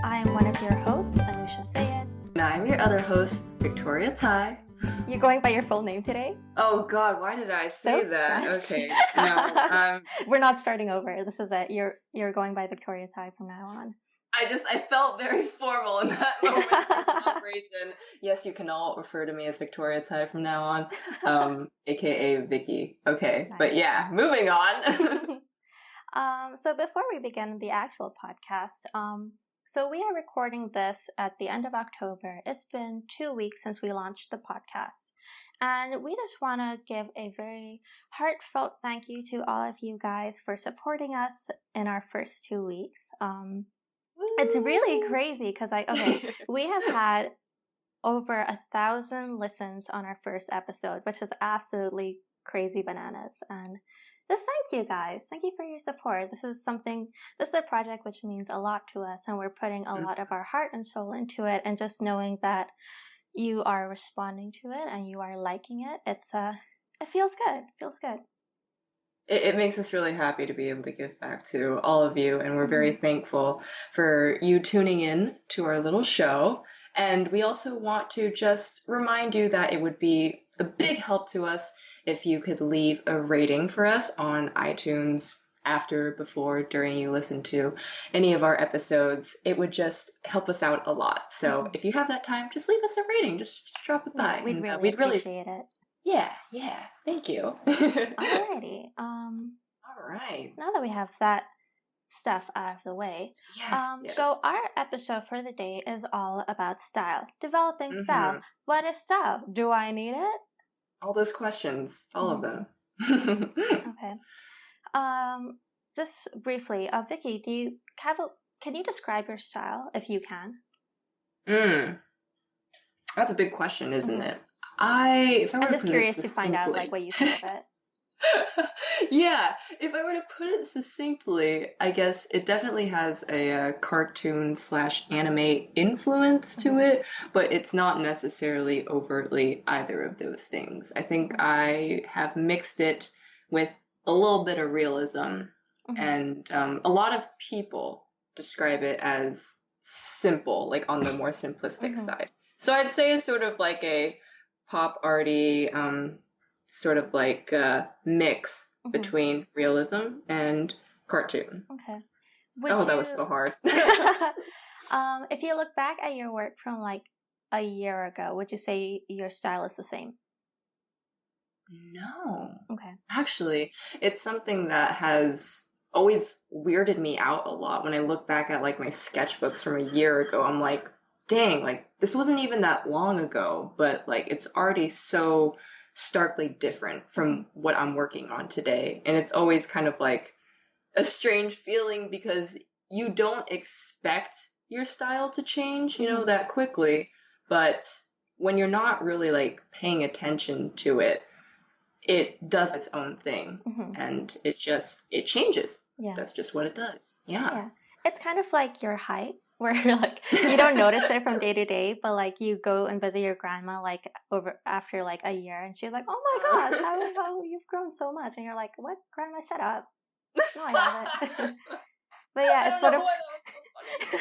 I am one of your hosts, Anoosha Syed. And I'm your other host, Victoria Tsai. You're going by your full name today? Oh God, why did I say that? Fancy. Okay, no, We're not starting over. This is it. You're going by Victoria Tsai from now on. I felt very formal in that moment for some reason. Yes, you can all refer to me as Victoria Tsai from now on, aka Vicki. Okay, Nice. But yeah, moving on. So before we begin the actual podcast, so we are recording this at the end of October. It's been 2 weeks since we launched the podcast. And we just want to give a very heartfelt thank you to all of you guys for supporting us in our first 2 weeks. It's really crazy because we have had over 1,000 listens on our first episode, which is absolutely crazy bananas. And just thank you guys. Thank you for your support. This is a project which means a lot to us, and we're putting a lot of our heart and soul into it. And just knowing that you are responding to it and you are liking it, it feels good. It feels good. It makes us really happy to be able to give back to all of you, and we're very thankful for you tuning in to our little show. And we also want to just remind you that it would be a big help to us if you could leave a rating for us on iTunes after, before, during you listen to any of our episodes. It would just help us out a lot. So if you have that time, just leave us a rating. Just drop it by. We'd really appreciate it. Yeah. Thank you. Alrighty. All right. Now that we have that stuff out of the way, yes. So our episode for the day is all about style. Developing style. What is style? Do I need it? All those questions. All of them. Okay. Just briefly, Vicki, can you describe your style if you can? That's a big question, isn't it? I'm just curious to find out what you think of it. Yeah, if I were to put it succinctly, I guess it definitely has a cartoon/anime influence to it, but it's not necessarily overtly either of those things. I think I have mixed it with a little bit of realism, and a lot of people describe it as simple, like on the more simplistic side. So I'd say it's sort of like a pop arty, sort of like mix between realism and cartoon. Okay. That was so hard. If you look back at your work from like a year ago, would you say your style is the same? No. Okay. Actually, it's something that has always weirded me out a lot. When I look back at like my sketchbooks from a year ago, I'm like, dang, like this wasn't even that long ago, but like it's already so starkly different from what I'm working on today. And it's always kind of like a strange feeling because you don't expect your style to change, that quickly. But when you're not really like paying attention to it, it does its own thing and it changes. Yeah. That's just what it does. Yeah. It's kind of like your height, where like you don't notice it from day to day, but like you go and visit your grandma like after like a year, and she's like, "Oh my gosh, how you've grown so much," and you're like, "What, grandma? Shut up." No, I haven't. But yeah, it's sort of.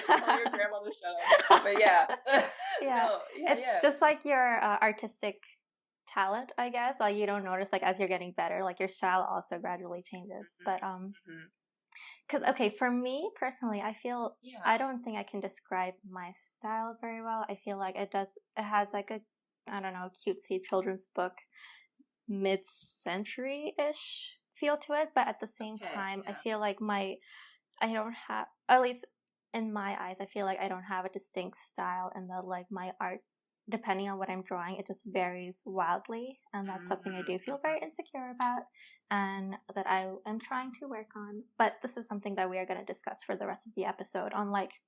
Tell your grandma to shut up. But yeah. It's just like your artistic talent, I guess. Like you don't notice like as you're getting better, like your style also gradually changes. But because for me personally, I feel I don't think I can describe my style very well. I feel like it has like a, I don't know, cutesy children's book mid-century-ish feel to it, but at the same time I feel like I don't have, at least in my eyes, I feel like I don't have a distinct style, and that like my art, depending on what I'm drawing, it just varies wildly, and that's something I do feel very insecure about and that I am trying to work on. But this is something that we are going to discuss for the rest of the episode on like,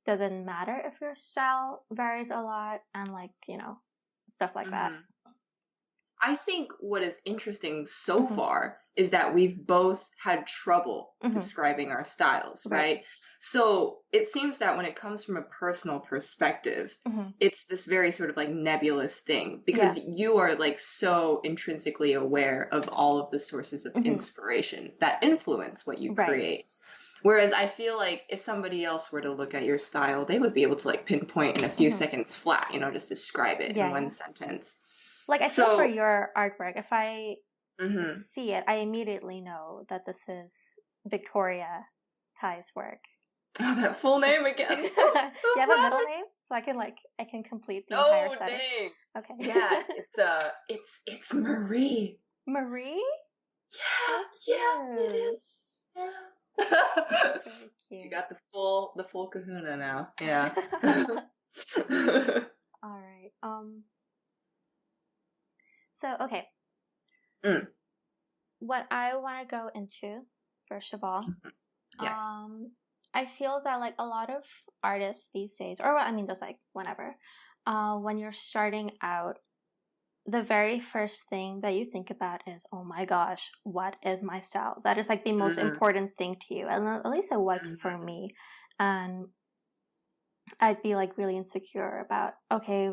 does it matter if your style varies a lot, and like, stuff like that. I think what is interesting so far is that we've both had trouble describing our styles, right? So it seems that when it comes from a personal perspective, it's this very sort of like nebulous thing, because you are like so intrinsically aware of all of the sources of inspiration that influence what you create. Whereas I feel like if somebody else were to look at your style, they would be able to like pinpoint in a few seconds flat, just describe it in one sentence. Like, I feel for So, your artwork, if I see it, I immediately know that this is Victoria Tsai's work. Oh, that full name again. Do you have a middle name? So I can complete the entire sentence. Dang. Okay. Yeah, it's Marie. Marie? Yeah, it is. Yeah. Very cute. You got the full kahuna now. Yeah. All right. So, okay. What I want to go into, first of all, yes. I feel that like a lot of artists these days, or I mean, just like whenever, when you're starting out, the very first thing that you think about is, oh my gosh, what is my style? That is like the most important thing to you. And at least it was for me. And I'd be like really insecure about, okay,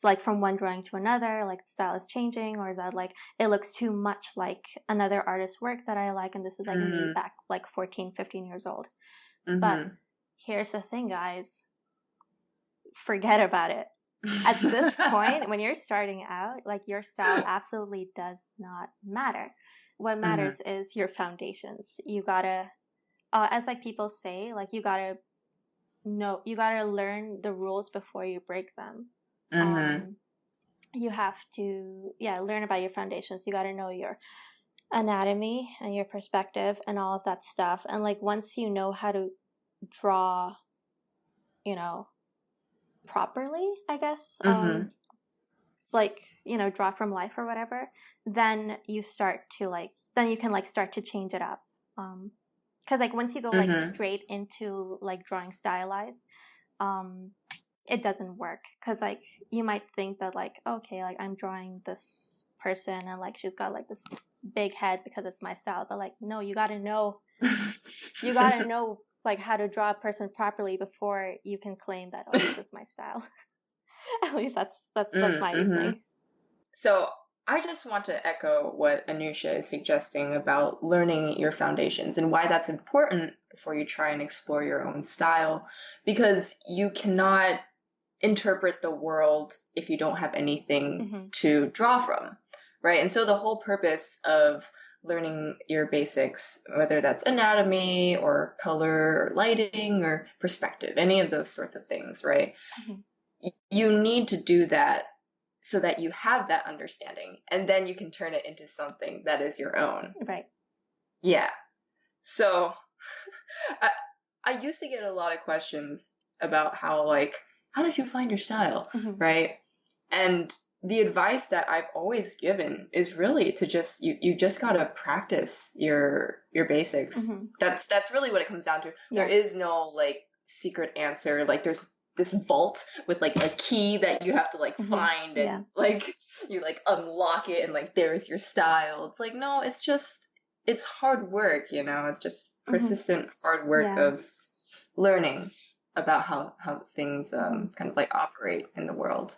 like from one drawing to another, like the style is changing, or that like it looks too much like another artist's work that I like. And this is like me back like 14, 15 years old. But here's the thing, guys, forget about it. At this point, when you're starting out, like your style absolutely does not matter. What matters is your foundations. You gotta, as like people say, like you gotta learn the rules before you break them. You have to, learn about your foundations. You gotta know your anatomy and your perspective and all of that stuff. And like once you know how to draw, properly, I guess, like, draw from life or whatever, then you start to then you can start to change it up. Because like once you go straight into like drawing stylized, it doesn't work. Because like you might think that like, okay, like I'm drawing this person and like she's got like this big head because it's my style, but like no, you gotta know like how to draw a person properly before you can claim that, oh, this is my style. At least that's my reasoning. So I just want to echo what Anoosha is suggesting about learning your foundations and why that's important before you try and explore your own style, because you cannot interpret the world if you don't have anything to draw from, right? And so the whole purpose of learning your basics, whether that's anatomy or color or lighting or perspective, any of those sorts of things, right? You need to do that so that you have that understanding, and then you can turn it into something that is your own. Right. Yeah. So I used to get a lot of questions about how did you find your style, right? And the advice that I've always given is really to just you just gotta practice your basics. That's really what it comes down to. There is no secret answer. Like there's this vault with like a key that you have to find and you unlock it and there's your style. It's like, no, it's hard work, it's just persistent hard work of learning about how things kind of operate in the world.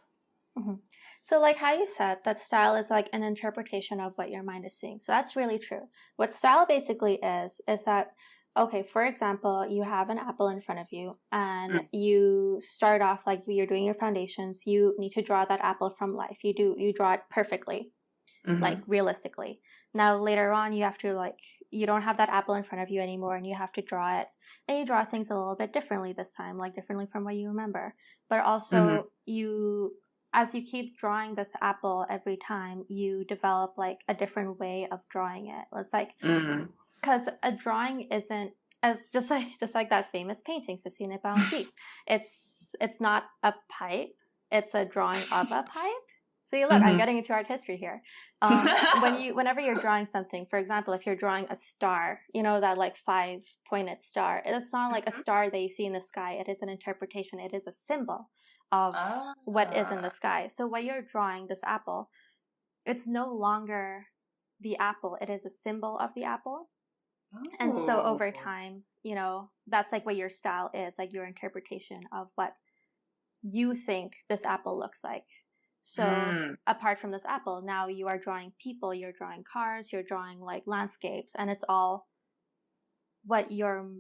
So like how you said that style is like an interpretation of what your mind is seeing. So that's really true. What style basically is that, okay, for example, you have an apple in front of you and you start off like you're doing your foundations. You need to draw that apple from life. You draw it perfectly, like realistically. Now later on you have to you don't have that apple in front of you anymore and you have to draw it. And you draw things a little bit differently this time, differently from what you remember. But also as you keep drawing this apple every time, you develop a different way of drawing it. It's because a drawing isn't as just like that famous painting, Cécile Bounty. It's not a pipe. It's a drawing of a pipe. See, look, I'm getting into art history here. Whenever you're drawing something, for example, if you're drawing a star, that 5-pointed star, it's not like a star that you see in the sky. It is an interpretation. It is a symbol of what is in the sky. So when you're drawing this apple, it's no longer the apple. It is a symbol of the apple. And so over time, that's what your style is, your interpretation of what you think this apple looks like. So apart from this apple, now you are drawing people, you're drawing cars, you're drawing landscapes, and it's all what your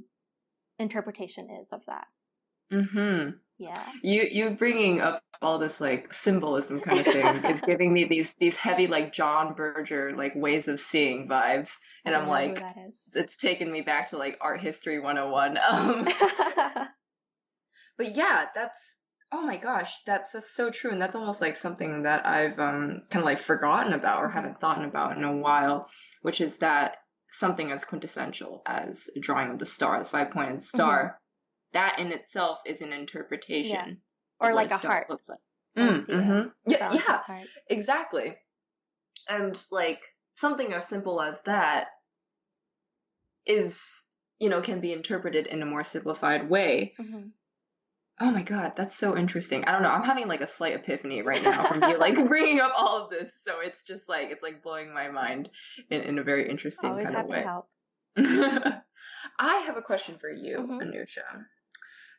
interpretation is of that. Mm-hmm. Yeah. You bringing up all this like symbolism kind of thing is giving me these heavy like John Berger like ways of seeing vibes, and I I'm don't know who like, that is. it's taken me back to like art history 101. But yeah, that's, oh my gosh, that's so true, and that's almost like something that I've kind of like forgotten about or haven't thought about in a while, which is that something as quintessential as a drawing of the star, the five-pointed star, that in itself is an interpretation of Or what like a a star heart. looks like. Like the Yeah, Valentine's yeah, heart. exactly. And like something as simple as that is, can be interpreted in a more simplified way. Mm-hmm. Oh my God, that's so interesting. I don't know. I'm having like a slight epiphany right now from you like bringing up all of this. So it's just like, it's like blowing my mind in a very interesting Always kind of happy to way. help. I have a question for you, Anoosha.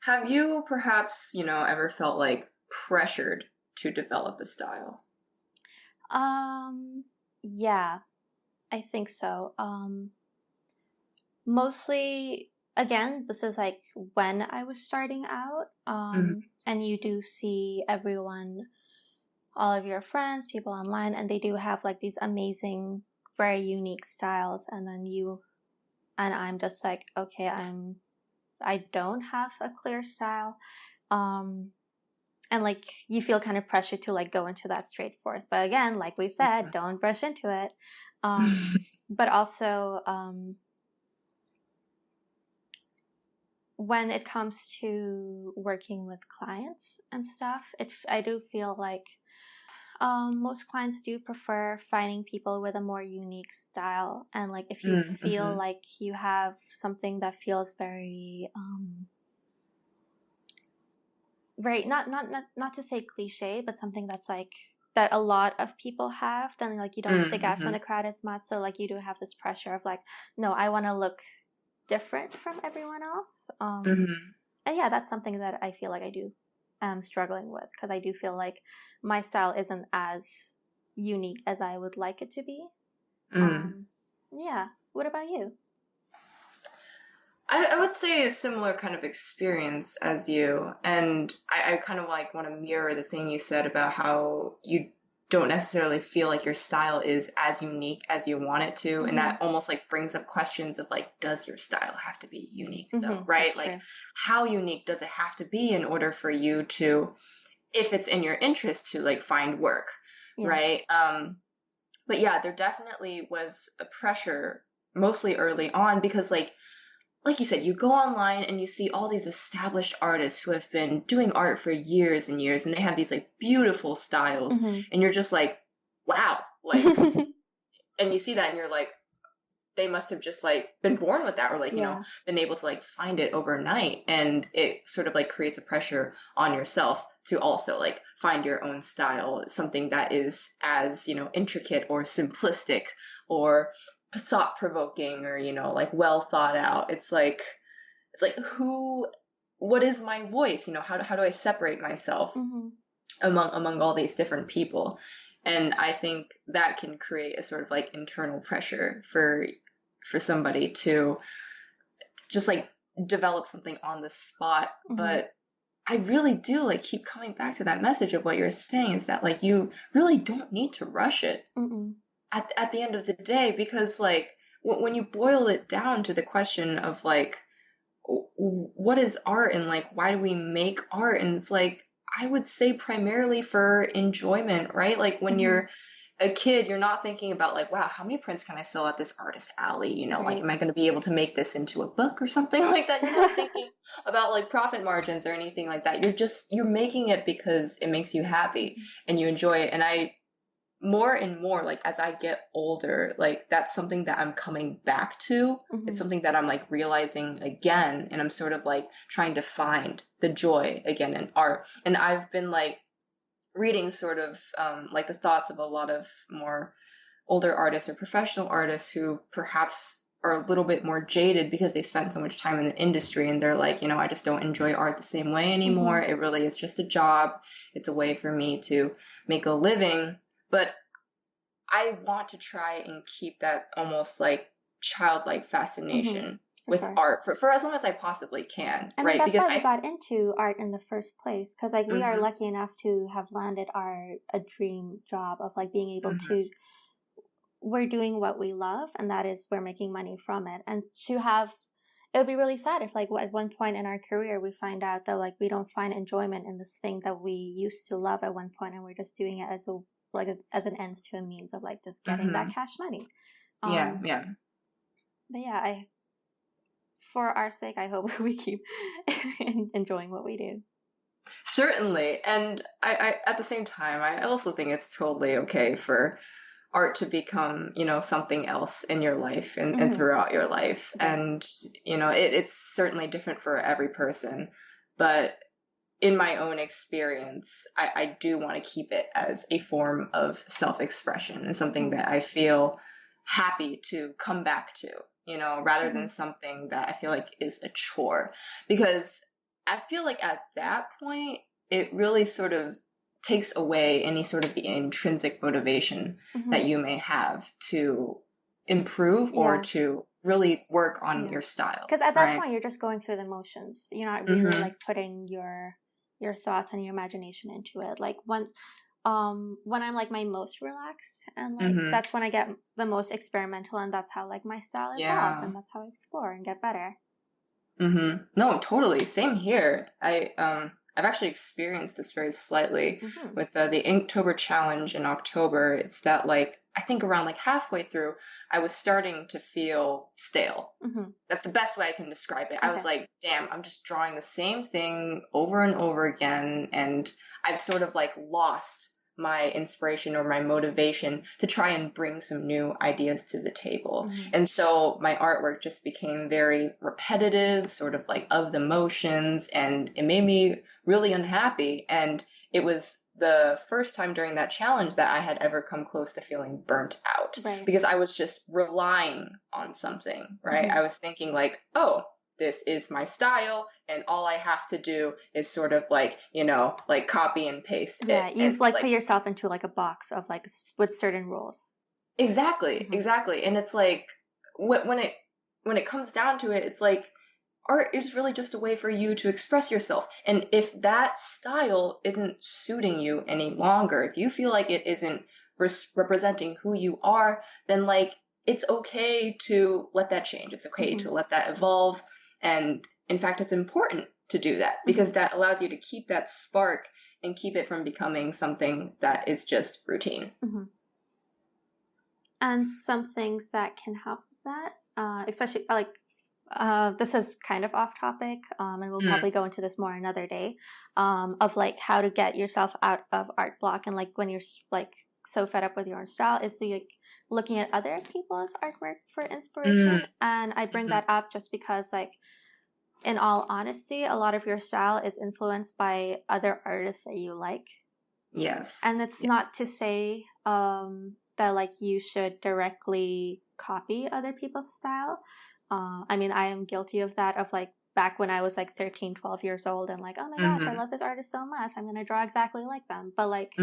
Have you perhaps, ever felt like pressured to develop a style? Yeah, I think so. Mostly, again, this is like when I was starting out. And you do see everyone, all of your friends, people online, and they do have like these amazing, very unique styles. And then I'm just like, okay, I don't have a clear style. And like you feel kind of pressured to like go into that straight forth. But again, like we said, don't brush into it. But also, when it comes to working with clients and stuff, I do feel like most clients do prefer finding people with a more unique style. And like if you feel like you have something that feels very very not to say cliche, but something that's like that a lot of people have, then like you don't stick out from the crowd as much. So like you do have this pressure of like, no, I want to look different from everyone else. And yeah, that's something that I feel like I do am struggling with, because I do feel like my style isn't as unique as I would like it to be. Yeah. What about you? I would say a similar kind of experience as you, and I kind of like want to mirror the thing you said about how you don't necessarily feel like your style is as unique as you want it to, and that almost like brings up questions of like, does your style have to be unique though, right? Like, how unique does it have to be in order for you to, if it's in your interest, to like find work, right? But yeah, there definitely was a pressure mostly early on, because like you said, you go online and you see all these established artists who have been doing art for years and years, and they have these like beautiful styles, and you're just like, wow, like, and you see that and you're like, they must have just like been born with that, or like, been able to like find it overnight. And it sort of like creates a pressure on yourself to also like find your own style, something that is as, intricate or simplistic or thought-provoking or like well thought out. It's like what is my voice, how do I separate myself among all these different people? And I think that can create a sort of like internal pressure for somebody to just like develop something on the spot. But I really do like keep coming back to that message of what you're saying, is that like you really don't need to rush it at the end of the day, because like when you boil it down to the question of like, what is art and like why do we make art, and it's like, I would say primarily for enjoyment, right? Like when you're a kid, you're not thinking about like, wow, how many prints can I sell at this artist alley? Like, am I going to be able to make this into a book or something like that? You're not thinking about like profit margins or anything like that. You're making it because it makes you happy and you enjoy it. And I, more and more, like as I get older, like that's something that I'm coming back to. It's something that I'm like realizing again, and I'm sort of like trying to find the joy again in art. And I've been like reading sort of like the thoughts of a lot of more older artists or professional artists who perhaps are a little bit more jaded because they spent so much time in the industry, and they're like, I just don't enjoy art the same way anymore. It really is just a job. It's a way for me to make a living. But I want to try and keep that almost like childlike fascination with sure. art for as long as I possibly can, I mean, right? that's Because why we got into art in the first place, because like we are lucky enough to have landed a dream job of like being able to, we're doing what we love, and that is we're making money from it. And to have, it would be really sad if like at one point in our career we find out that like we don't find enjoyment in this thing that we used to love at one point, and we're just doing it as an ends to a means of like just getting that cash money. Yeah. But yeah, for our sake, I hope we keep enjoying what we do. Certainly. And I at the same time, I also think it's totally okay for art to become, something else in your life and throughout your life. Right. And, it's certainly different for every person. But in my own experience, I do want to keep it as a form of self-expression and something that I feel happy to come back to, rather than something that I feel like is a chore. Because I feel like at that point, it really sort of takes away any sort of the intrinsic motivation that you may have to improve or to really work on your style. Because at that point, you're just going through the motions. You're not really like putting your thoughts and your imagination into it. Like when I'm like my most relaxed, and like that's when I get the most experimental, and that's how like my style evolves, and that's how I explore and get better. No, totally. Same here. I've actually experienced this very slightly with the Inktober challenge in October. It's that like I think around like halfway through, I was starting to feel stale. That's the best way I can describe it. I was like, damn, I'm just drawing the same thing over and over again, and I've sort of like lost my inspiration or my motivation to try and bring some new ideas to the table. And so my artwork just became very repetitive, sort of like of the motions, and it made me really unhappy. And it was the first time during that challenge that I had ever come close to feeling burnt out, because I was just relying on something, right? I was thinking like, oh, this is my style, and all I have to do is sort of like, like copy and paste it. Yeah, you've like put yourself into like a box of like with certain rules. Exactly. And it's like when it comes down to it, it's like art is really just a way for you to express yourself. And if that style isn't suiting you any longer, if you feel like it isn't representing who you are, then like it's okay to let that change. It's okay to let that evolve. And in fact, it's important to do that, because that allows you to keep that spark and keep it from becoming something that is just routine. And some things that can help with that, especially like this is kind of off topic, and we'll probably go into this more another day, of like how to get yourself out of art block, and like when you're like so fed up with your own style, is the like looking at other people's artwork for inspiration. And I bring that up just because like, in all honesty, a lot of your style is influenced by other artists that you like. Yes. And it's not to say that like you should directly copy other people's style. I mean, I am guilty of that, of like back when I was like 13, 12 years old, and like, oh my gosh, I love this artist so much, I'm going to draw exactly like them. But like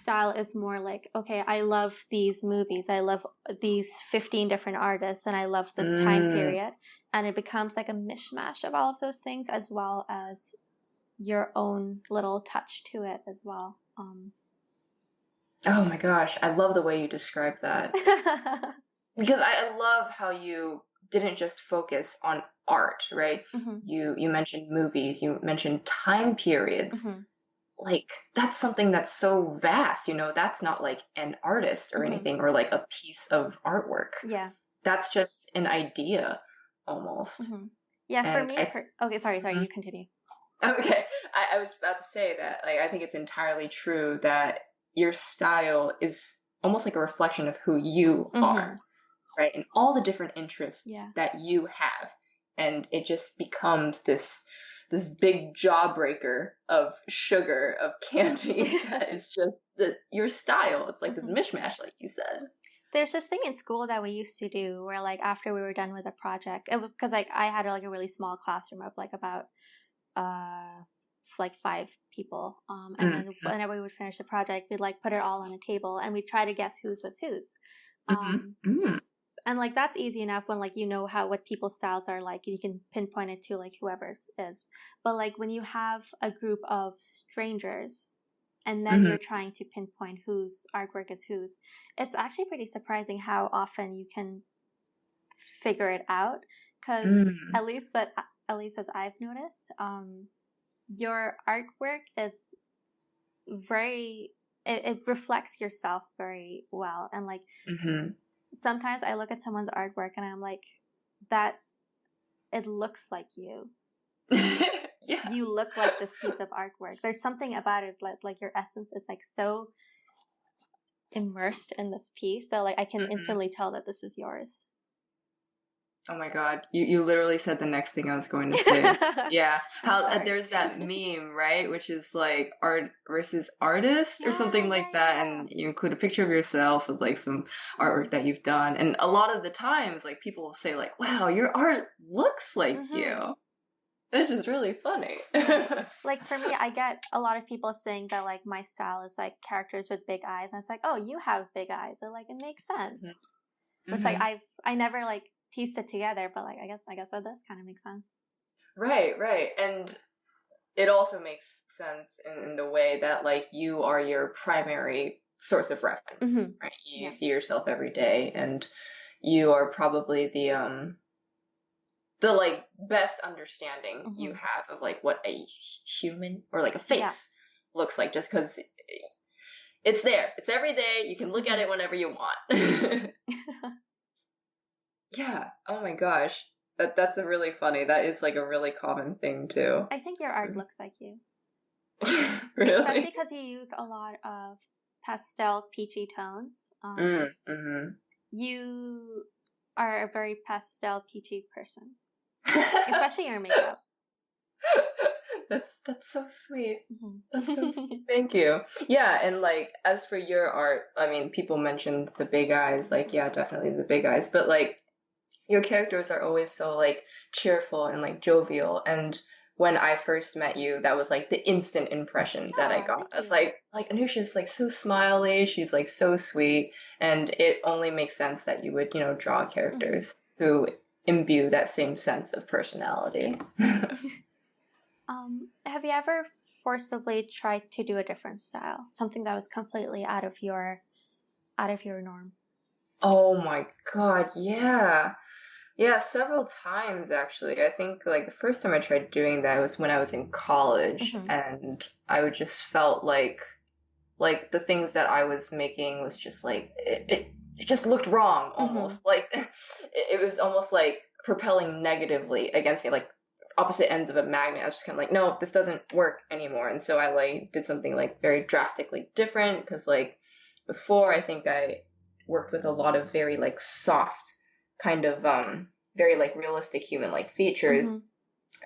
style is more like, okay, I love these movies, I love these 15 different artists, and I love this time period. And it becomes like a mishmash of all of those things, as well as your own little touch to it as well. Oh my gosh, I love the way you describe that. Because I love how you didn't just focus on art, right? You mentioned movies, you mentioned time periods. Like, that's something that's so vast, that's not like an artist or anything, or like a piece of artwork. Yeah. That's just an idea, almost. Yeah, and for me, okay, sorry, you continue. Okay, I was about to say that, like, I think it's entirely true that your style is almost like a reflection of who you are, right? And all the different interests that you have. And it just becomes this big jawbreaker of sugar, of candy, that is just your style. It's like this mishmash, like you said. There's this thing in school that we used to do where, like, after we were done with a project, because like I had like a really small classroom of like about like 5 people, and then whenever we would finish the project, we'd like put it all on a table, and we'd try to guess whose was whose. And like that's easy enough when like you know what people's styles are like, you can pinpoint it to like whoever's is. But like when you have a group of strangers and then you're trying to pinpoint whose artwork is whose, it's actually pretty surprising how often you can figure it out. Because at least as I've noticed, your artwork is it reflects yourself very well. And like sometimes I look at someone's artwork and I'm like, that it looks like you. Yeah. You look like this piece of artwork. There's something about it, like your essence is like so immersed in this piece that like I can instantly tell that this is yours. Oh my God, you literally said the next thing I was going to say. Yeah, how there's that meme, right, which is like art versus artist or something like that, and you include a picture of yourself with like some artwork that you've done, and a lot of the times like people will say like, wow, your art looks like you. It's just really funny. Like for me, I get a lot of people saying that like my style is like characters with big eyes, and it's like, oh, you have big eyes, and like it makes sense. It's like I never like pieced it together, but like I guess that does kind of make sense. Right, and it also makes sense in the way that like you are your primary source of reference, right? You see yourself every day, and you are probably the like best understanding you have of like what a human or like a face looks like, just because it's there. It's every day. You can look at it whenever you want. Yeah. Oh my gosh. That's a really funny. That is like a really common thing too. I think your art looks like you. Really? Especially because you use a lot of pastel peachy tones. You are a very pastel peachy person. Especially your makeup. That's so sweet. That's so sweet. Thank you. Yeah, and like as for your art, I mean, people mentioned the big eyes, like yeah, definitely the big eyes, but like your characters are always so like cheerful and like jovial, and when I first met you, that was like the instant impression that I got. It's like Anoosha's like so smiley, she's like so sweet, and it only makes sense that you would, draw characters who imbue that same sense of personality. Have you ever forcibly tried to do a different style? Something that was completely out of your norm? Oh my God, yeah. Yeah, several times actually. I think like the first time I tried doing that was when I was in college, and I would just felt like the things that I was making was just like it just looked wrong almost. Like it was almost like propelling negatively against me, like opposite ends of a magnet. I was just kind of like, no, this doesn't work anymore. And so I like did something like very drastically different, because like before I think I worked with a lot of very like soft kind of very like realistic human like features.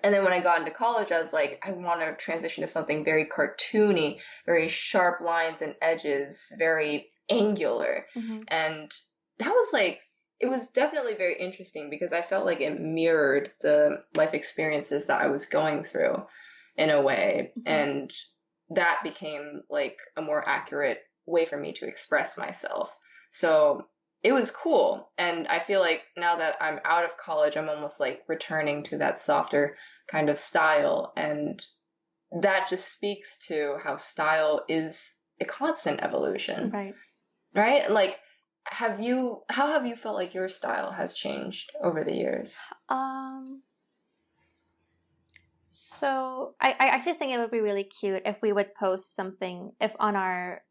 And then when I got into college, I was like, I want to transition to something very cartoony, very sharp lines and edges, very angular. And that was like, it was definitely very interesting because I felt like it mirrored the life experiences that I was going through in a way. And that became like a more accurate way for me to express myself. So it was cool. And I feel like now that I'm out of college, I'm almost like returning to that softer kind of style. And that just speaks to how style is a constant evolution. Right? Like, how have you felt like your style has changed over the years? So I actually think it would be really cute if we would post something, if on our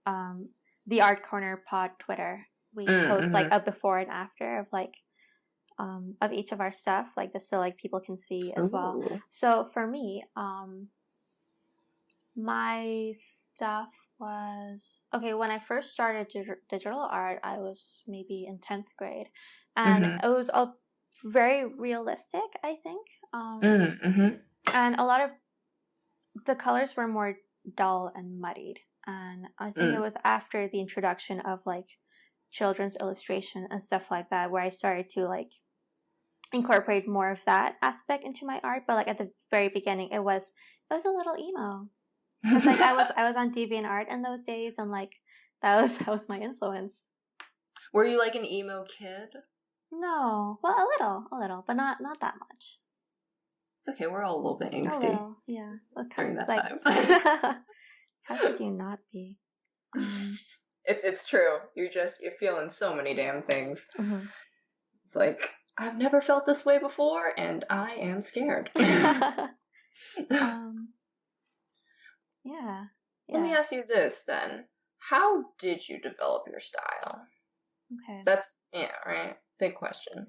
the Art Corner Pod Twitter, we post like a before and after of like of each of our stuff, like just so like people can see as well. So for me, my stuff was okay when I first started digital art. I was maybe in 10th grade, and it was all very realistic, I think. And a lot of the colors were more dull and muddied, and I think it was after the introduction of like children's illustration and stuff like that where I started to like incorporate more of that aspect into my art. But like at the very beginning, it was a little emo. It's like I was on DeviantArt in those days, and like that was my influence. Were you like an emo kid? No. Well, a little, but not that much. It's okay. We're all a little bit A angsty little, yeah. during that time. How could you not be? It's true. You're feeling so many damn things. Mm-hmm. It's like, I've never felt this way before, and I am scared. Yeah. Let me ask you this then. How did you develop your style? Okay. Right? Big question.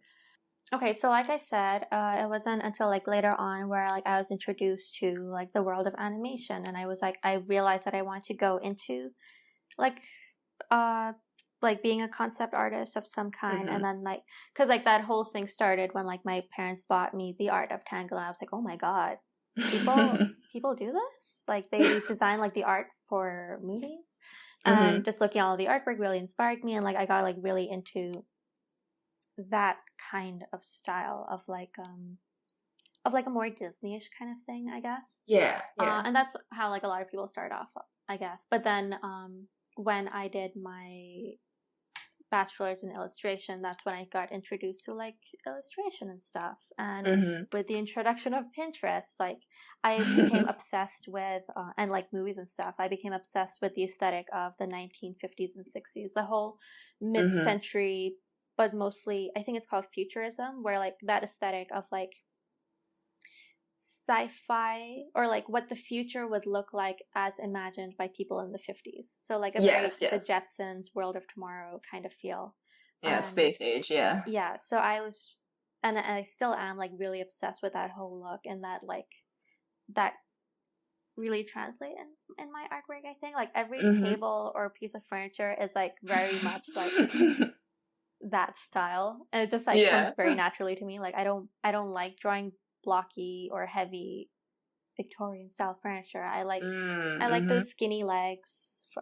Okay, so like I said, it wasn't until like later on where like I was introduced to like the world of animation, and I realized that I wanted to go into like being a concept artist of some kind. Mm-hmm. And then like, because like that whole thing started when like my parents bought me The Art of Tangle, and I was like, oh my god, people do this, like they design like the art for movies. And just looking at all the artwork really inspired me, and like I got like really into that kind of style of like a more Disney-ish kind of thing, I guess. Yeah. And that's how like a lot of people start off, I guess. But then when I did my bachelor's in illustration, that's when I got introduced to like illustration and stuff. And with the introduction of Pinterest, like I became obsessed with and like movies and stuff, I became obsessed with the aesthetic of the 1950s and 60s, the whole mid-century, but mostly I think it's called futurism, where like that aesthetic of like sci-fi, or like what the future would look like as imagined by people in the 50s. So like a very the Jetsons, World of Tomorrow kind of feel. Yeah, space age, yeah. Yeah, so I was, and I still am like really obsessed with that whole look, and that like that really translates in my artwork, I think. Like every table or piece of furniture is like very much like that style, and it just like comes very naturally to me. Like I don't like drawing blocky or heavy Victorian style furniture. I like those skinny legs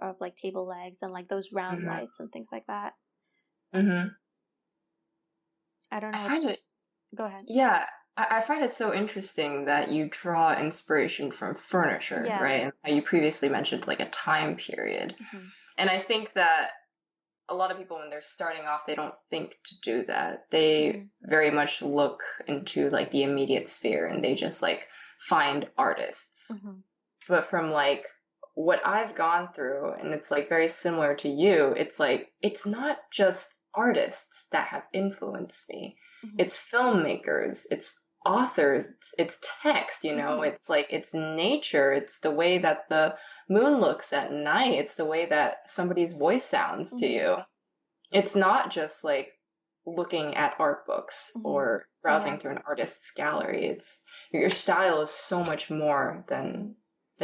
of like table legs, and like those round lights and things like that. I don't know. I find it. Go ahead. Yeah, I find it so interesting that you draw inspiration from furniture, right? And how you previously mentioned like a time period. And I think that a lot of people, when they're starting off, they don't think to do that. They very much look into like the immediate sphere, and they just like find artists. But from like what I've gone through, and it's like very similar to you, it's like it's not just artists that have influenced me. It's filmmakers, it's authors, it's text, you know, it's like it's nature, it's the way that the moon looks at night, it's the way that somebody's voice sounds to you. It's not just like looking at art books or browsing through an artist's gallery. It's your style is so much more than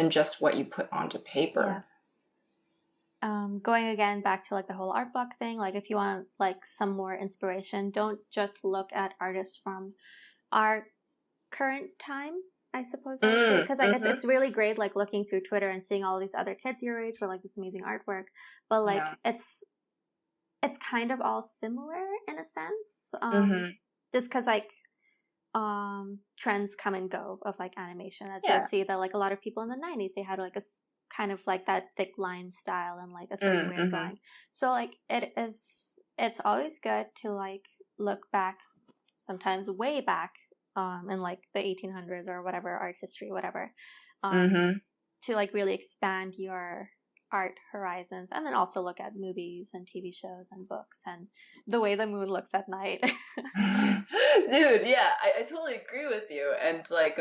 just what you put onto paper. Going again back to like the whole art block thing, like if you want like some more inspiration, don't just look at artists from our current time, I suppose I would say, because like it's really great like looking through Twitter and seeing all these other kids your age with like this amazing artwork, but like it's kind of all similar in a sense, just because like trends come and go of like animation, as you'll see that like a lot of people in the 90s, they had like a kind of like that thick line style and like a certain way of going. So like it's always good to like look back, sometimes way back in like the 1800s or whatever, art history, whatever, to like really expand your art horizons, and then also look at movies and TV shows and books and the way the moon looks at night. Dude, yeah, I totally agree with you. And like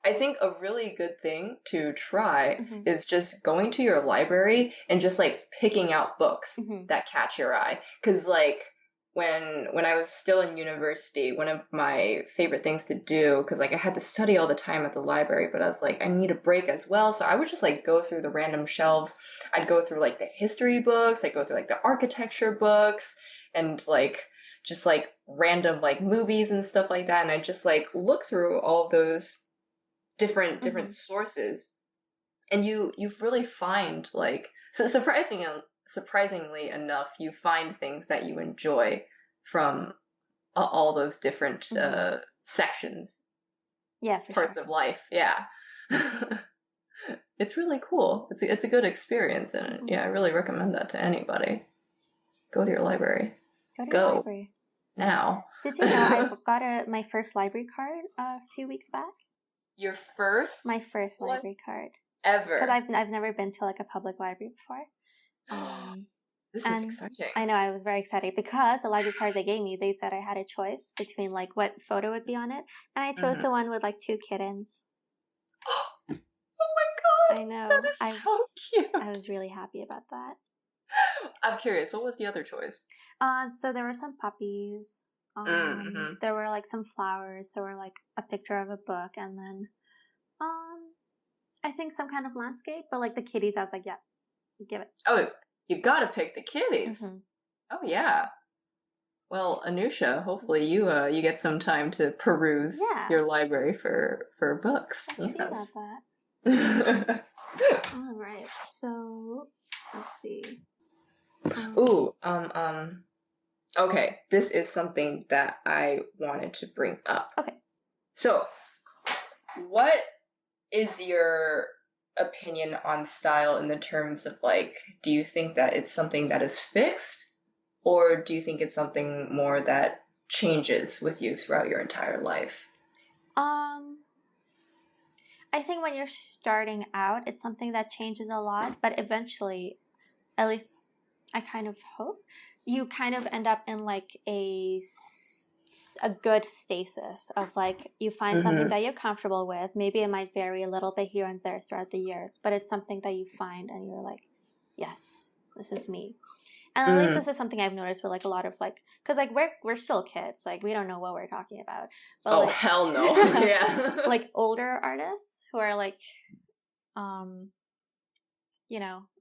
I think a really good thing to try is just going to your library and just like picking out books that catch your eye. Because like when I was still in university, one of my favorite things to do, because like I had to study all the time at the library, but I was like, I need a break as well. So I would just like go through the random shelves. I'd go through like the history books, I'd go through like the architecture books, and like just like random like movies and stuff like that. And I just like look through all those different sources, and you really find like, so surprisingly enough, you find things that you enjoy from all those different sections, parts of life. It's really cool. It's a good experience, and I really recommend that to anybody. Go to your library. Go to your library. now. Did you know I got my first library card a few weeks back? Your first? My first library card. Ever? Because I've never been to like a public library before. This is exciting. I know, I was very excited because the library card they gave me, they said I had a choice between like what photo would be on it, and I chose the one with like 2 kittens. Oh my god! I know. That is so cute. I was really happy about that. I'm curious, what was the other choice? So there were some puppies. There were like some flowers. There were like a picture of a book, and then I think some kind of landscape. But like the kitties, I was like, yeah, give it. Oh, you gotta pick the kitties. Mm-hmm. Oh yeah. Well, Anoosha, hopefully you get some time to peruse your library for books. Let's see about that. All right. So let's see. Okay, this is something that I wanted to bring up. Okay. So, what is your opinion on style in the terms of like, do you think that it's something that is fixed, or do you think it's something more that changes with you throughout your entire life? I think when you're starting out, it's something that changes a lot, but eventually, at least I kind of hope, you kind of end up in like a good stasis of like you find something that you're comfortable with. Maybe it might vary a little bit here and there throughout the years, but it's something that you find and you're like, yes, this is me. And at least this is something I've noticed with like a lot of like, because like we're still kids, like we don't know what we're talking about. But, like, hell no. Yeah. Like older artists who are like,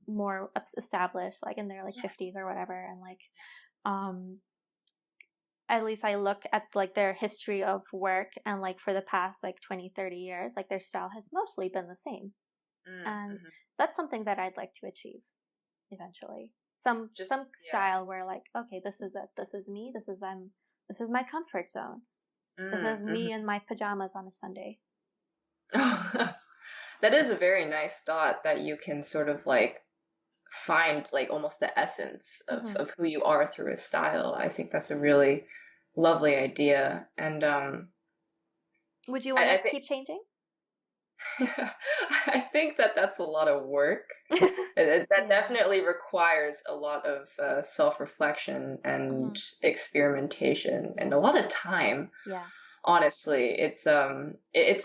more established, like in their like 50s or whatever, and like, at least I look at like their history of work, and like for the past like 20-30 years, like their style has mostly been the same. And that's something that I'd like to achieve eventually. Some style where like, okay, this is it, this is me, this is my comfort zone. This is me in my pajamas on a Sunday. That is a very nice thought, that you can sort of like find like almost the essence of who you are through a style. I think that's a really lovely idea. And would you want to keep changing? I think that that's a lot of work. That definitely requires a lot of self-reflection and experimentation and a lot of time. Yeah. Honestly, it's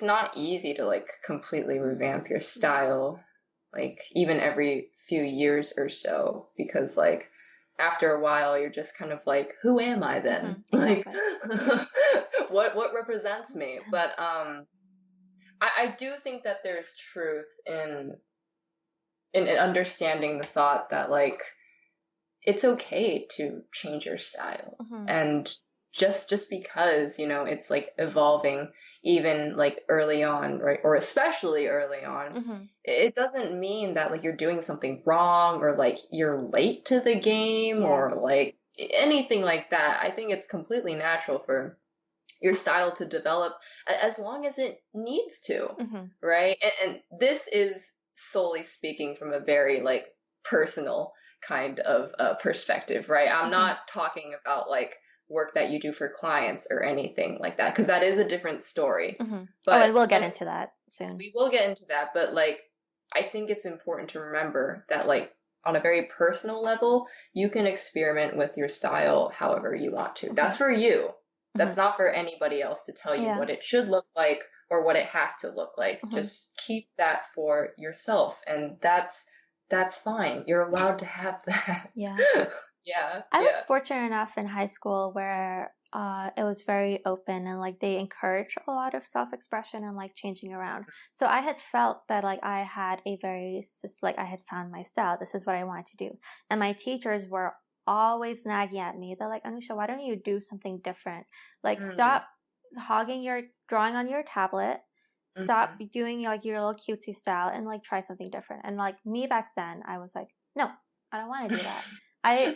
not easy to like completely revamp your style, like even every few years or so, because like after a while you're just kind of like, who am I then? Like what represents me? But I do think that there's truth in understanding the thought that like it's okay to change your style, and just because, you know, it's like evolving even like early on, right, or especially early on, it doesn't mean that like you're doing something wrong or like you're late to the game or like anything like that. I think it's completely natural for your style to develop as long as it needs to, right? And this is solely speaking from a very like personal kind of perspective, right? I'm not talking about like work that you do for clients or anything like that, because that is a different story. But and we'll get into that soon. We will get into that, but like I think it's important to remember that like on a very personal level, you can experiment with your style however you want to. That's for you. That's not for anybody else to tell you what it should look like or what it has to look like. Just keep that for yourself, and that's fine. You're allowed to have that. Yeah. I was fortunate enough in high school where it was very open, and like they encourage a lot of self-expression and like changing around. So I had felt that like I had I had found my style. This is what I wanted to do. And my teachers were always nagging at me. They're like, Anoosha, why don't you do something different? Like stop drawing on your tablet. Stop doing like your little cutesy style and like try something different. And like me back then, I was like, no, I don't want to do that.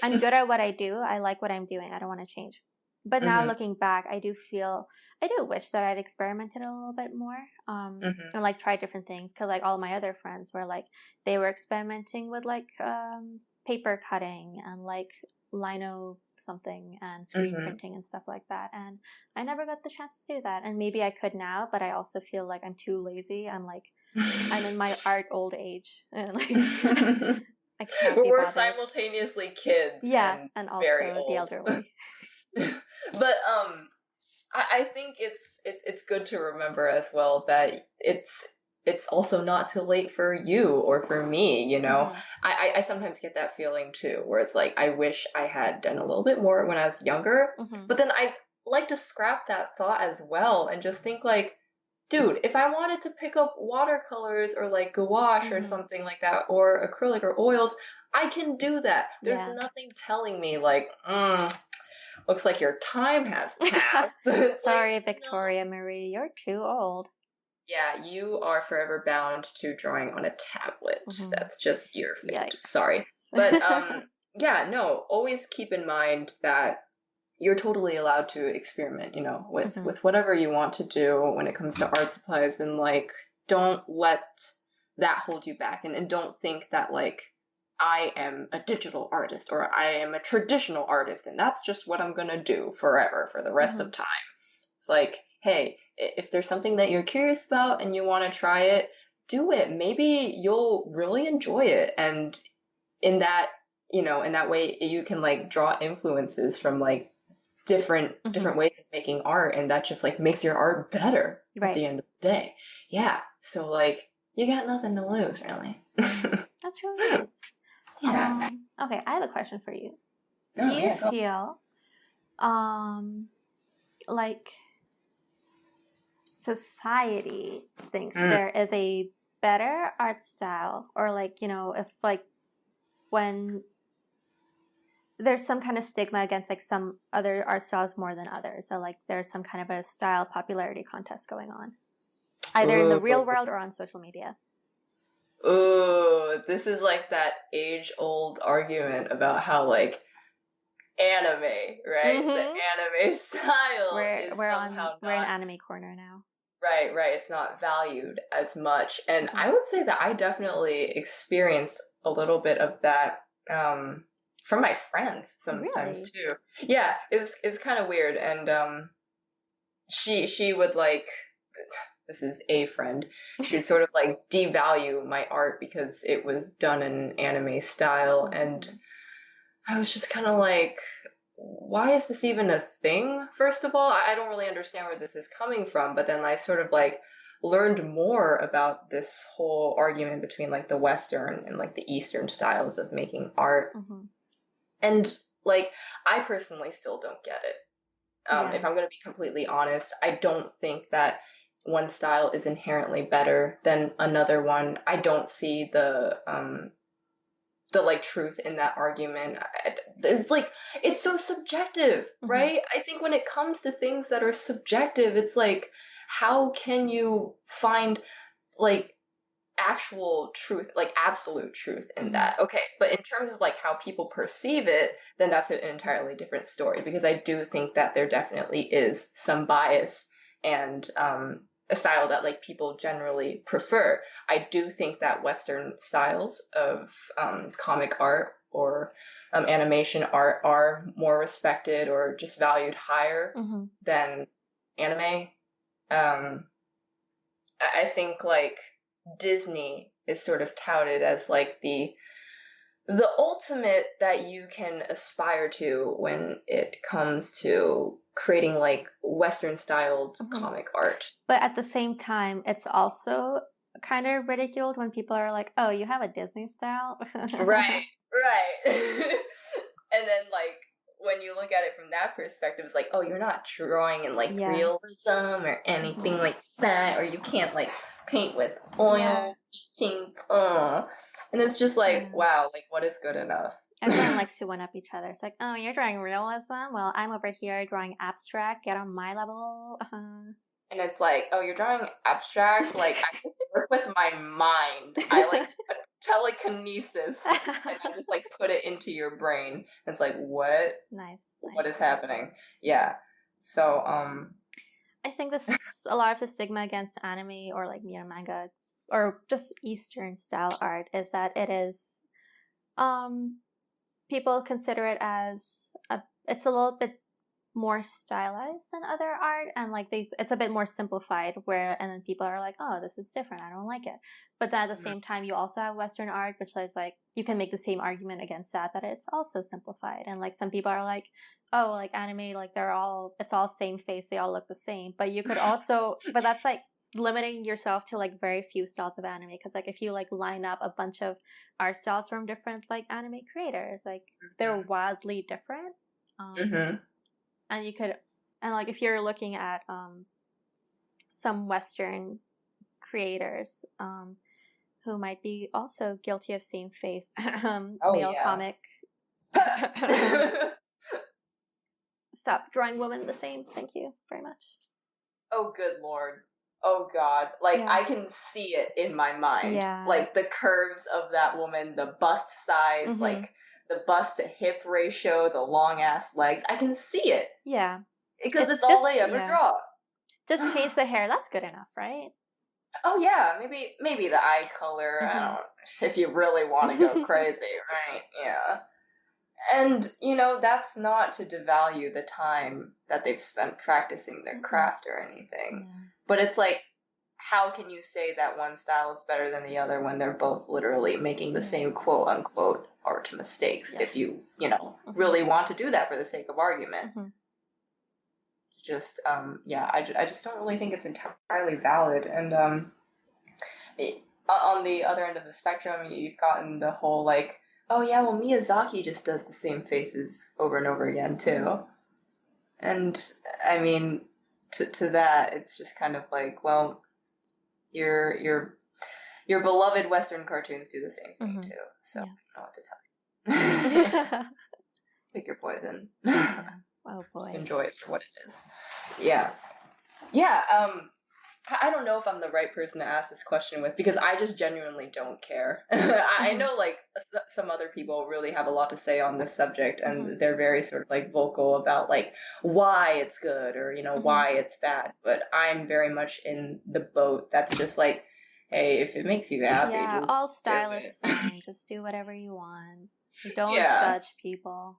I'm good at what I do. I like what I'm doing. I don't want to change. But now looking back, I do wish that I'd experimented a little bit more, and like try different things. Cause like all my other friends were like, they were experimenting with like, paper cutting and like lino something and screen printing and stuff like that. And I never got the chance to do that. And maybe I could now, but I also feel like I'm too lazy. I'm in my art old age. And like, I can't But be we're bothered. simultaneously kids. Yeah, and also very old. the elderly. But I think it's good to remember as well that it's also not too late for you or for me, you know. I sometimes get that feeling too, where it's like I wish I had done a little bit more when I was younger, but then I like to scrap that thought as well and just think like, dude, if I wanted to pick up watercolors or like gouache or something like that, or acrylic or oils, I can do that. There's nothing telling me like, looks like your time has passed. Sorry, like, Victoria Marie, you're too old. Yeah, you are forever bound to drawing on a tablet. That's just your fate. Yikes. Sorry. But yeah, no, always keep in mind that you're totally allowed to experiment, you know, with whatever you want to do when it comes to art supplies, and like don't let that hold you back, and don't think that like I am a digital artist or I am a traditional artist and that's just what I'm gonna do forever for the rest of time. It's like, hey, if there's something that you're curious about and you want to try it, do it. Maybe you'll really enjoy it, and in that, you know, in that way you can like draw influences from like different ways of making art, and that just like makes your art better at the end of the day. Yeah, so like you got nothing to lose, really. That's really nice. Yeah. Okay, I have a question for you. Do you feel like society thinks there is a better art style, or like, you know, if like when there's some kind of stigma against like some other art styles more than others, so like there's some kind of a style popularity contest going on, either in the real world or on social media? Ooh, this is like that age-old argument about how like anime, right? The anime style is somehow we're in anime corner now. Right. It's not valued as much. And I would say that I definitely experienced a little bit of that from my friends sometimes too. Yeah, it was kind of weird. And she would like, this is a friend, she would sort of like devalue my art because it was done in an anime style. And I was just kind of like, why is this even a thing? First of all, I don't really understand where this is coming from. But then I sort of like learned more about this whole argument between like the Western and like the Eastern styles of making art. And like, I personally still don't get it. If I'm going to be completely honest, I don't think that one style is inherently better than another one. I don't see the like truth in that argument. It's like, it's so subjective, right? I think when it comes to things that are subjective, it's like, how can you find like actual truth, like absolute truth in that? Okay, but in terms of like how people perceive it, then that's an entirely different story, because I do think that there definitely is some bias and a style that like people generally prefer. I do think that Western styles of comic art or animation art are more respected or just valued higher than anime. I think like Disney is sort of touted as like the ultimate that you can aspire to when it comes to creating like Western styled comic art. But at the same time, it's also kind of ridiculed when people are like, oh, you have a Disney style? Right. And then like when you look at it from that perspective, it's like, oh, you're not drawing in like realism or anything like that, or you can't like paint with oil painting. And it's just like, wow, like what is good enough? Everyone likes to one up each other. It's like, oh, you're drawing realism? Well, I'm over here drawing abstract. Get on my level. And it's like, oh, you're drawing abstract? Like, I just work with my mind. I like telekinesis, and I just like put it into your brain. And it's like, what? Nice. What is happening? Yeah. So, I think this a lot of the stigma against anime or like manga or just Eastern style art is that it is, people consider it as it's a little bit more stylized than other art, and like it's a bit more simplified, and then people are like, oh, this is different, I don't like it. But then at the same time, you also have Western art, which is like, you can make the same argument against that it's also simplified. And like some people are like, oh, like anime, like it's all same face, they all look the same. But you could also, but that's like limiting yourself to like very few styles of anime, because like if you like line up a bunch of art styles from different like anime creators, like they're wildly different. And you could, and like if you're looking at some Western creators who might be also guilty of same face male comic. Stop drawing women the same. Thank you very much. Oh, good Lord. Oh, God. Like, I can see it in my mind. Yeah. Like, the curves of that woman, the bust size, like, the bust to hip ratio, the long-ass legs. I can see it. Yeah. Because it's all they ever draw. Just change the hair. That's good enough, right? Oh, yeah. Maybe the eye color. I don't know. If you really want to go crazy, right? Yeah. And, you know, that's not to devalue the time that they've spent practicing their craft or anything. Yeah. But it's like, how can you say that one style is better than the other when they're both literally making the same quote-unquote art mistakes, if you really want to do that for the sake of argument. Just, I just don't really think it's entirely valid. And on the other end of the spectrum, you've gotten the whole, like, oh yeah, well, Miyazaki just does the same faces over and over again, too. And, I mean, to that, it's just kind of like, well, your beloved Western cartoons do the same thing, too. So, I don't know what to tell you. Pick your poison. Oh, boy. Just enjoy it for what it is. Yeah. Yeah, I don't know if I'm the right person to ask this question with, because I just genuinely don't care. I know, like, some other people really have a lot to say on this subject, and they're very sort of, like, vocal about, like, why it's good or, you know, why it's bad. But I'm very much in the boat that's just like, hey, if it makes you happy, just all style is fine. Just do whatever you want. Don't judge people.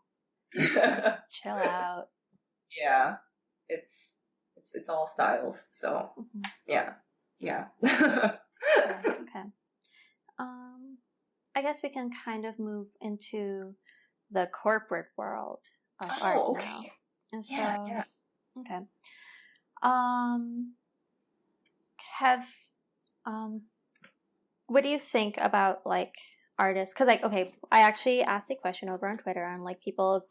Just chill out. Yeah. It's all styles, so yeah. Okay. I guess we can kind of move into the corporate world of art now. And so, okay. What do you think about like artists? Because like, okay, I actually asked a question over on Twitter, and like people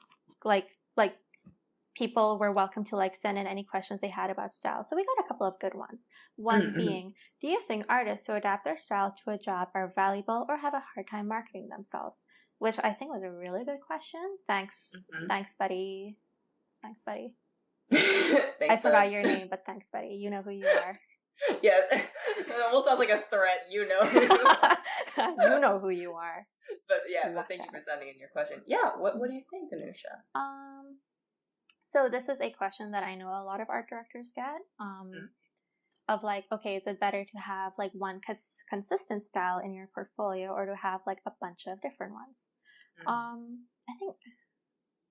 people were welcome to like send in any questions they had about style. So we got a couple of good ones. One being, do you think artists who adapt their style to a job are valuable or have a hard time marketing themselves? Which I think was a really good question. Thanks, buddy. Thanks, buddy. I forgot your name, but thanks, buddy. You know who you are. Yes. It almost sounds like a threat. You know who you are. You know who you are. But yeah, thank you for sending in your question. Yeah, what do you think, Anoosha? So this is a question that I know a lot of art directors get, of like, okay, is it better to have like one consistent style in your portfolio or to have like a bunch of different ones? I think,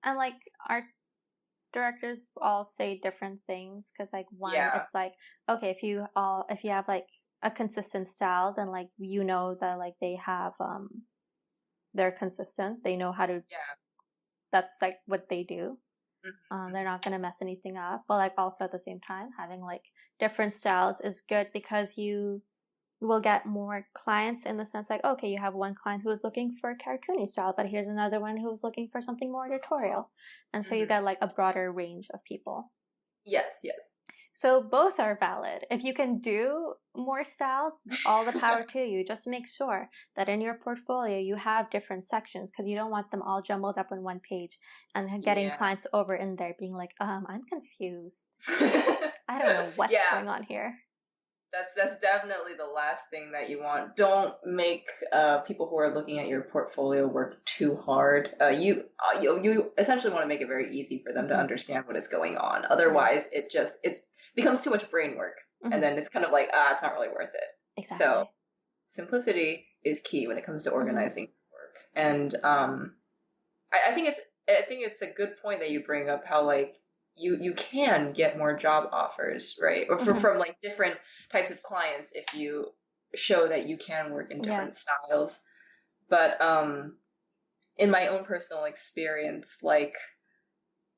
and like art directors all say different things, because like one, it's like, okay, if you have like a consistent style, then like, you know that like they have, they're consistent, they know how to, that's like what they do. They're not going to mess anything up. But like also at the same time, having like different styles is good, because you will get more clients, in the sense like, okay, you have one client who is looking for a cartoony style, but here's another one who's looking for something more editorial. And so you get like a broader range of people. Yes. So both are valid. If you can do more styles, all the power to you. Just make sure that in your portfolio you have different sections, because you don't want them all jumbled up on one page and getting clients over in there being like, I'm confused. I don't know what's going on here. That's definitely the last thing that you want. Don't make people who are looking at your portfolio work too hard. You essentially want to make it very easy for them to understand what is going on. Otherwise, it becomes too much brain work, and then it's kind of like, it's not really worth it. Exactly. So simplicity is key when it comes to organizing work. And I think I think it's a good point that you bring up how like you can get more job offers, right? Or from like different types of clients if you show that you can work in different styles. But in my own personal experience, like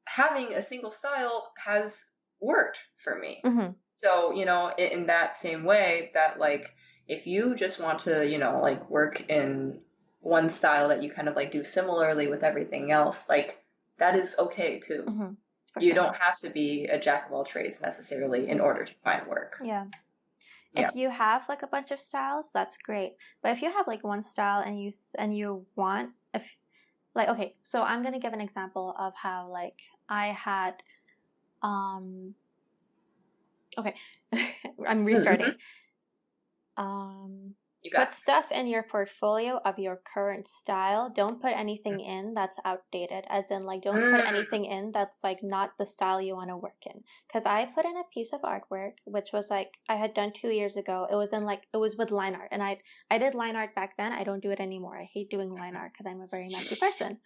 having a single style has worked for me. So, you know, in that same way that like if you just want to, you know, like work in one style that you kind of like do similarly with everything else, like that is okay too. You don't have to be a jack of all trades necessarily in order to find work. Yeah. If you have like a bunch of styles, that's great. But if you have like one style and you want, if like, okay, so I'm gonna give an example of how like I had, okay, I'm restarting. Put stuff in your portfolio of your current style. Don't put anything in that's outdated. As in, like, don't put anything in that's like not the style you want to work in. Because I put in a piece of artwork, which was like I had done 2 years ago. It was with line art, and I did line art back then. I don't do it anymore. I hate doing line art because I'm a very messy person.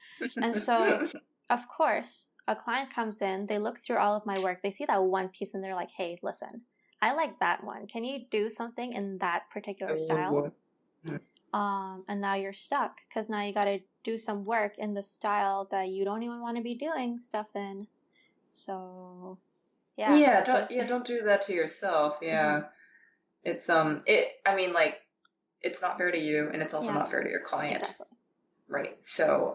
And so, of course, a client comes in. They look through all of my work. They see that one piece, and they're like, "Hey, listen. I like that one. Can you do something in that particular style?" And now you're stuck because now you got to do some work in the style that you don't even want to be doing stuff in. So, yeah. Don't do that to yourself. Yeah. It's I mean, like, it's not fair to you, and it's also not fair to your client. Exactly. Right. So,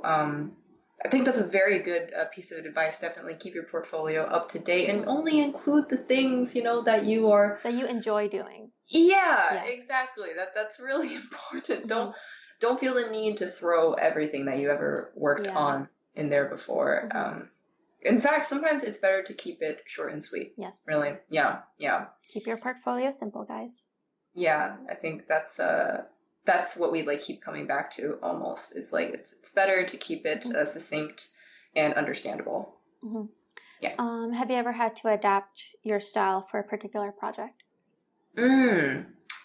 I think that's a very good piece of advice. Definitely keep your portfolio up to date and only include the things, you know, that you enjoy doing. Yeah, exactly. That's really important. Don't feel the need to throw everything that you ever worked on in there before. In fact, sometimes it's better to keep it short and sweet. Yes. Really. Yeah. Keep your portfolio simple, guys. Yeah, I think that's what we like keep coming back to almost. It's like it's better to keep it succinct and understandable. Yeah. Have you ever had to adapt your style for a particular project?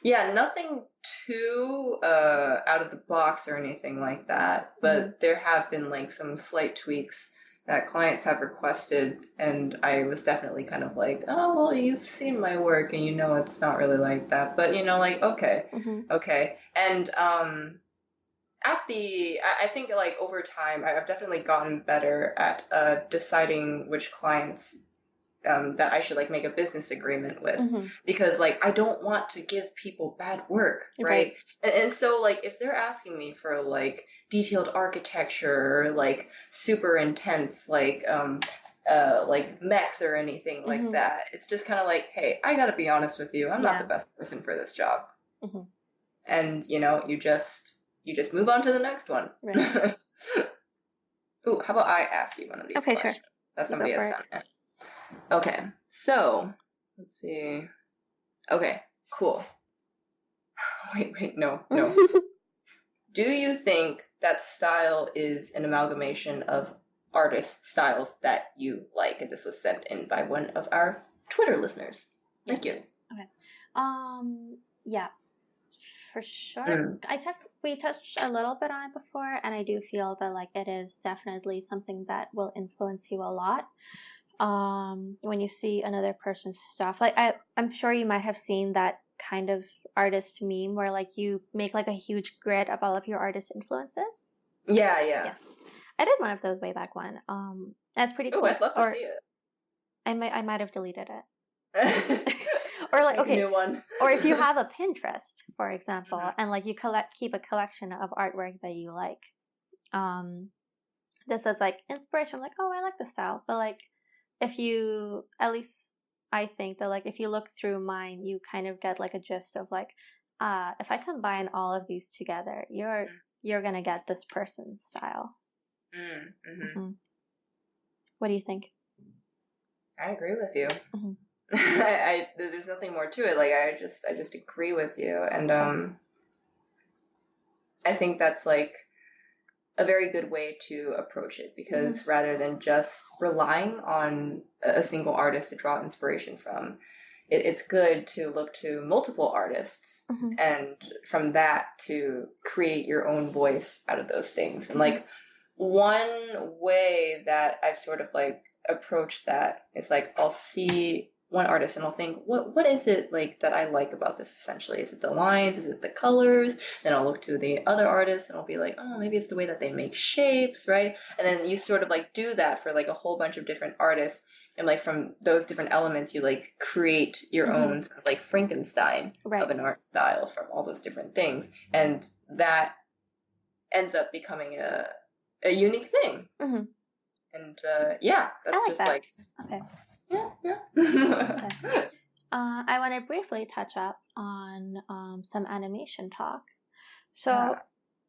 Yeah, nothing too out of the box or anything like that, but there have been like some slight tweaks that clients have requested, and I was definitely kind of like, oh, well, you've seen my work and you know it's not really like that, but you know, like, okay. And I think like over time, I've definitely gotten better at deciding which clients that I should like make a business agreement with, because like I don't want to give people bad work, right? And so like if they're asking me for like detailed architecture or like super intense like mechs or anything like that, it's just kind of like, hey, I gotta be honest with you, I'm not the best person for this job. And you know, you just move on to the next one. Ooh, how about I ask you one of these questions that somebody has sent in? Okay, so let's see. Okay, cool. Wait, no. Do you think that style is an amalgamation of artist styles that you like? And this was sent in by one of our Twitter listeners. Thank you. Okay. Yeah, for sure. We touched a little bit on it before, and I do feel that like it is definitely something that will influence you a lot. When you see another person's stuff, like I'm sure you might have seen that kind of artist meme where like you make like a huge grid of all of your artist influences. Yeah. Yes. I did one of those way back when. That's pretty cool. Oh, I'd love to see it. I might have deleted it. Or like, okay, new one. Or if you have a Pinterest, for example, and like you keep a collection of artwork that you like. This is like inspiration, like, oh, I like the style, but like if you, at least I think that like if you look through mine, you kind of get like a gist of like, if I combine all of these together, you're gonna get this person's style. What do you think? I agree with you. There's nothing more to it. Like I just agree with you, and I think that's like a very good way to approach it, because rather than just relying on a single artist to draw inspiration from, it's good to look to multiple artists and from that to create your own voice out of those things. And like one way that I've sort of like approached that is like I'll see one artist and I'll think, what is it like that I like about this essentially? Is it the lines? Is it the colors? Then I'll look to the other artists and I'll be like, oh, maybe it's the way that they make shapes, right? And then you sort of like do that for like a whole bunch of different artists. And like from those different elements, you like create your own sort of like Frankenstein of an art style from all those different things. And that ends up becoming a unique thing. And yeah, that's like just that. like okay. Yeah. Okay. I want to briefly touch up on some animation talk. So,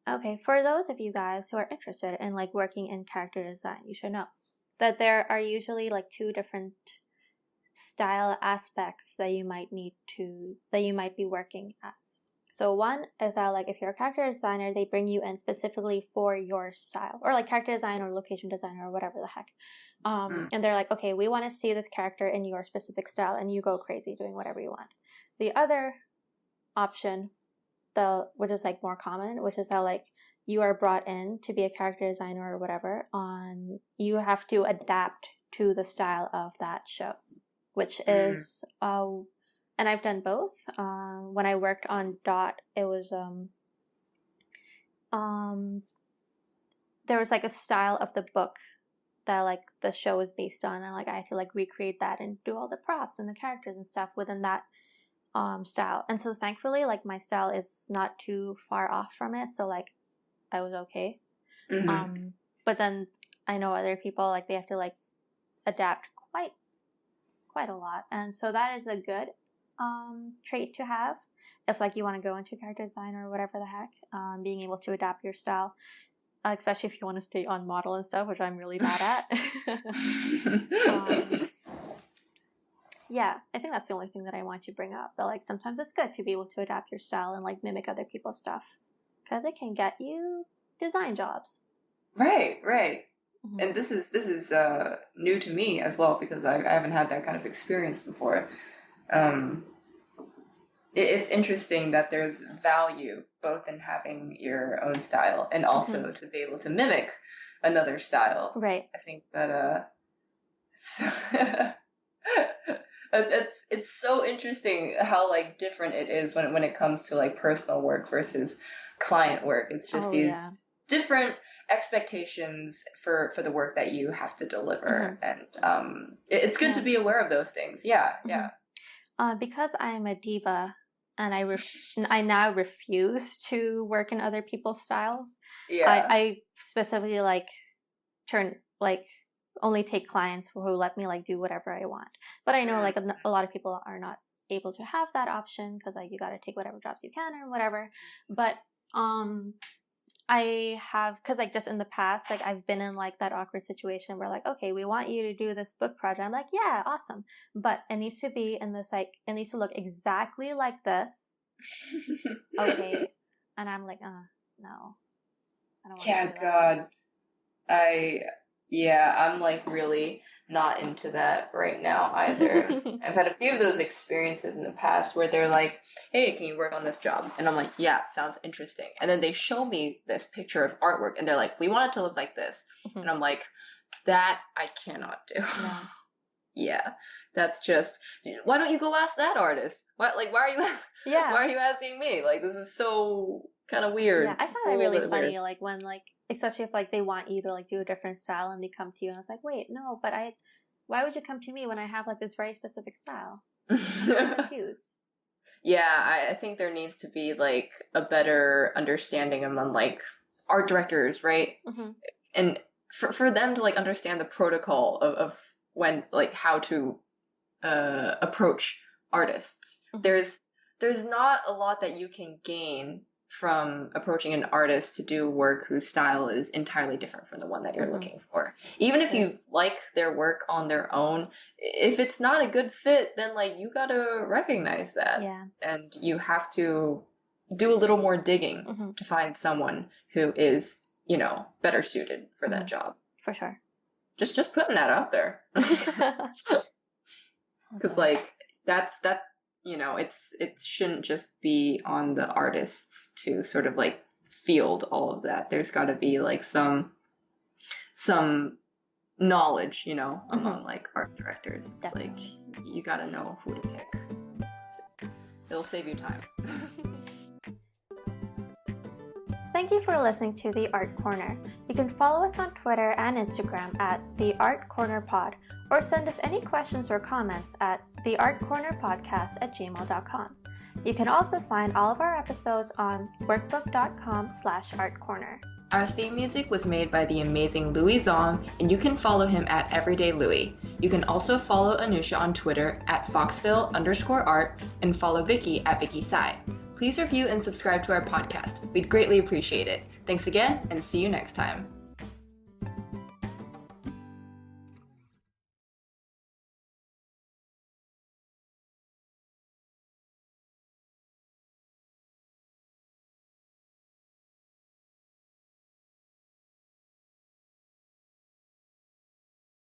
okay, for those of you guys who are interested in like working in character design, you should know that there are usually like two different style aspects that you might be working as. So one is that like if you're a character designer, they bring you in specifically for your style, or like character design or location designer or whatever the heck. And they're like, okay, we want to see this character in your specific style, and you go crazy doing whatever you want. The other option, which is like more common, which is how like you are brought in to be a character designer or whatever, you have to adapt to the style of that show, which is and I've done both. When I worked on Dot, it was there was like a style of the book that like the show was based on, and like I had to like recreate that and do all the props and the characters and stuff within that style. And so thankfully like my style is not too far off from it, so like I was okay. But then I know other people like they have to like adapt quite a lot, and so that is a good trait to have if like you want to go into character design or whatever the heck, being able to adapt your style, especially if you want to stay on model and stuff, which I'm really bad at. Yeah, I think that's the only thing that I want to bring up, that like sometimes it's good to be able to adapt your style and like mimic other people's stuff, because it can get you design jobs. Right. And this is new to me as well, because I haven't had that kind of experience before. It's interesting that there's value both in having your own style and also to be able to mimic another style. Right. I think that it's so interesting how like different it is when it comes to like personal work versus client work. It's just different expectations for the work that you have to deliver, and it's good to be aware of those things. Because I'm a diva and I now refuse to work in other people's styles. I specifically like only take clients who let me like do whatever I want. But I know like a lot of people are not able to have that option, because like you got to take whatever jobs you can or whatever. But I have, because like just in the past, like I've been in like that awkward situation where like, okay, we want you to do this book project. I'm like, yeah, awesome, but it needs to be in this like, it needs to look exactly like this. Okay. And I'm like, no, I don't want to do that. I'm like really not into that right now either. I've had a few of those experiences in the past where they're like, hey, can you work on this job? And I'm like, yeah, sounds interesting. And then they show me this picture of artwork and they're like, we want it to look like this. And I'm like, that I cannot do. No. Yeah, that's just, why don't you go ask that artist? Why are you asking me? Like, this is so kind of weird. Yeah, I find it really funny, weird. Like when like, especially if like they want you to like do a different style and they come to you and it's like, wait, no, but why would you come to me when I have like this very specific style? I'm confused. Yeah, I think there needs to be like a better understanding among like art directors, right? And for them to like understand the protocol of when like how to approach artists. There's not a lot that you can gain from approaching an artist to do work whose style is entirely different from the one that you're looking for. Even if you like their work on their own, if it's not a good fit, then like you gotta recognize that. Yeah. And you have to do a little more digging to find someone who is, better suited for that job. For sure. Just putting that out there. Because like that it shouldn't just be on the artists to sort of like field all of that. There's got to be like some some knowledge, you know, among like art directors. It's like you gotta know who to pick. It'll save you time. Thank you for listening to The Art Corner. You can follow us on Twitter and Instagram at The Art Corner Pod, or send us any questions or comments at theartcornerpodcast@gmail.com. You can also find all of our episodes on workbook.com/artcorner. Our theme music was made by the amazing Louis Zong, and you can follow him at EverydayLouis. You can also follow Anoosha on Twitter at Foxville_art and follow Vicki at Vicki Tsai. Please review and subscribe to our podcast. We'd greatly appreciate it. Thanks again, and see you next time.